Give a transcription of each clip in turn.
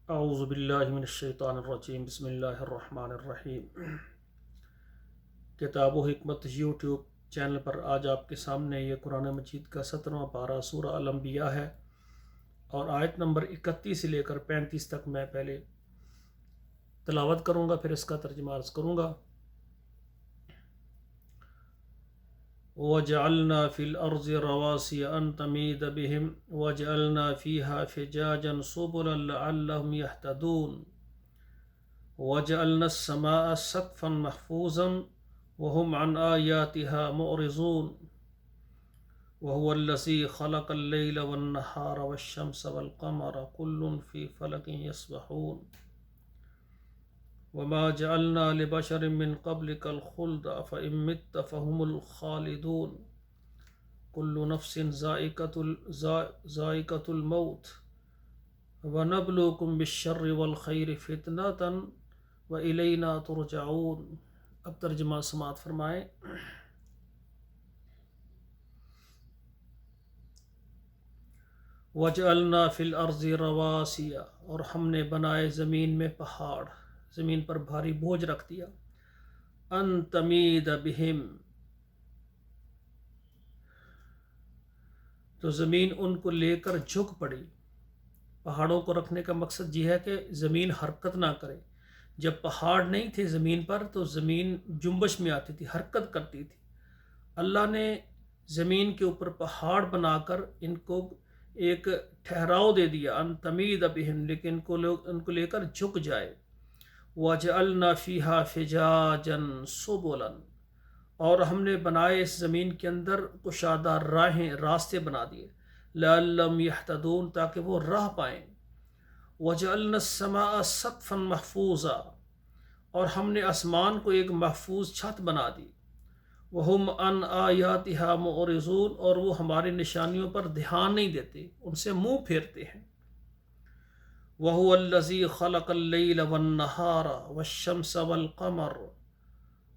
اعوذ باللہ من الشیطان الرجیم، بسم اللہ الرحمن الرحیم۔ کتاب و حکمت یوٹیوب چینل پر آج آپ کے سامنے یہ قرآن مجید کا 17واں پارہ سورہ الانبیاء ہے، اور آیت نمبر 31 سے لے کر 35 تک میں پہلے تلاوت کروں گا، پھر اس کا ترجمہ عرض کروں گا۔ وَجَعَلْنَا فِي الْأَرْضِ رَوَاسِيَ أَن تَمِيدَ بِهِمْ وَجَعَلْنَا فِيهَا فِجَاجًا سُبُلًا لَعَلَّهُمْ يَهْتَدُونَ وَجَعَلْنَا السَّمَاءَ سَقْفًا مَحْفُوظًا وَهُمْ عَنْ آيَاتِهَا مُعْرِضُونَ وَهُوَ الَّذِي خَلَقَ اللَّيْلَ وَالنَّهَارَ وَالشَّمْسَ وَالْقَمَرَ كُلٌّ فِي فَلَكٍ يَسْبَحُونَ وَمَا جَعَلْنَا لِبَشَرٍ مِّن قَبْلِكَ الْخُلْدَ أَفَإِن مِّتَّ فَهُمُ الْخَالِدُونَ كُلُّ نَفْسٍ ذَائِقَةُ الْمَوْتِ وَنَبْلُوكُم بِالشَّرِّ وَالْخَيْرِ فِتْنَةً وَإِلَيْنَا تُرْجَعُونَ۔ اب ترجمہ سماعت فرمائیں۔ وَجَعَلْنَا فِي الْأَرْضِ رَوَاسِيَ، اور ہم نے بنائے زمین میں پہاڑ، زمین پر بھاری بوجھ رکھ دیا۔ ان تمید بہم، تو زمین ان کو لے کر جھک پڑی۔ پہاڑوں کو رکھنے کا مقصد یہ ہے کہ زمین حرکت نہ کرے۔ جب پہاڑ نہیں تھے زمین پر تو زمین جنبش میں آتی تھی، حرکت کرتی تھی۔ اللہ نے زمین کے اوپر پہاڑ بنا کر ان کو ایک ٹھہراؤ دے دیا، ان تمید بہم، لیکن ان کو لے کر جھک جائے۔ وَجَعَلْنَا فِيهَا فِجَاجًا سُبُلًا، اور ہم نے بنائے اس زمین کے اندر کشادہ راہیں، راستے بنا دیے، لَعَلَّهُمْ يَهْتَدُونَ، تاکہ وہ راہ پائیں۔ وَجَعَلْنَا السَّمَاءَ سَقْفًا مَحْفُوظًا، اور ہم نے آسمان کو ایک محفوظ چھت بنا دی۔ وَهُمْ عَنْ آيَاتِهَا مُعْرِضُونَ، اور وہ ہماری نشانیوں پر دھیان نہیں دیتے، ان سے منہ پھیرتے ہیں۔ وَهُوَ الَّذِي خَلَقَ اللَّيْلَ وَالنَّهَارَ وَالشَّمْسَ وَالْقَمَرَ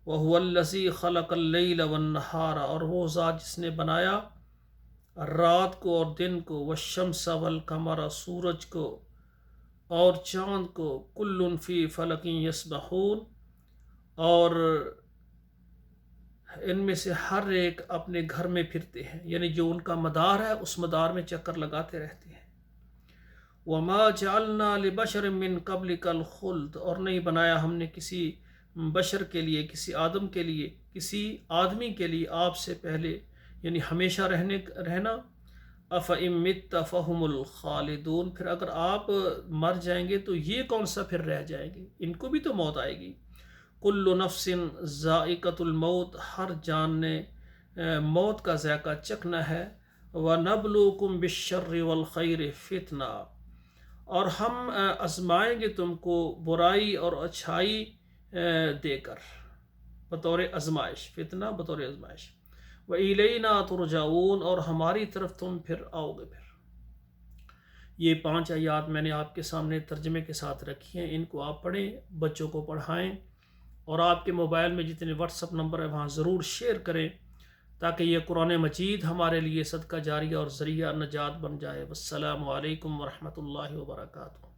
وَهُوَ الَّذِي خَلَقَ اللَّيْلَ وَالنَّهَارَ، اور وہ ذات جس نے بنایا رات کو اور دن کو، وَالشَّمْسَ وَالْقَمَرَ، سورج کو اور چاند کو، كُلٌّ فِي فَلَكٍ يَسْبَحُونَ، اور ان میں سے ہر ایک اپنے گھر میں پھرتے ہیں، یعنی جو ان کا مدار ہے اس مدار میں چکر لگاتے رہتے ہیں۔ وَمَا جَعَلْنَا لِبَشَرٍ مِّن قَبْلِكَ الْخُلْدَ، اور نہیں بنایا ہم نے کسی بشر کے لیے، کسی آدم کے لیے، کسی آدمی کے لیے آپ سے پہلے، یعنی ہمیشہ رہنا۔ أَفَإِن مِّتَّ فَهُمُ الْخَالِدُونَ، پھر اگر آپ مر جائیں گے تو یہ کون سا پھر رہ جائیں گے، ان کو بھی تو موت آئے گی۔ كُلُّ نَفْسٍ ذَائِقَةُ الْمَوْتِ، ہر جان نے موت کا ذائقہ چکھنا ہے۔ وَنَبْلُوكُم بِالشَّرِّ وَالْخَيْرِ فِتْنَةً، اور ہم آزمائیں گے تم کو برائی اور اچھائی دے کر، بطور آزمائش، فتنہ بطور آزمائش۔ وَإِلَيْنَا تُرْجَعُونَ، اور ہماری طرف تم پھر آؤ گے۔ پھر یہ 5 آیات میں نے آپ کے سامنے ترجمے کے ساتھ رکھی ہیں، ان کو آپ پڑھیں، بچوں کو پڑھائیں، اور آپ کے موبائل میں جتنے واٹس اپ نمبر ہے وہاں ضرور شیئر کریں، تاکہ یہ قرآن مجید ہمارے لیے صدقہ جاریہ اور ذریعہ نجات بن جائے۔ والسلام علیکم ورحمۃ اللہ وبرکاتہ۔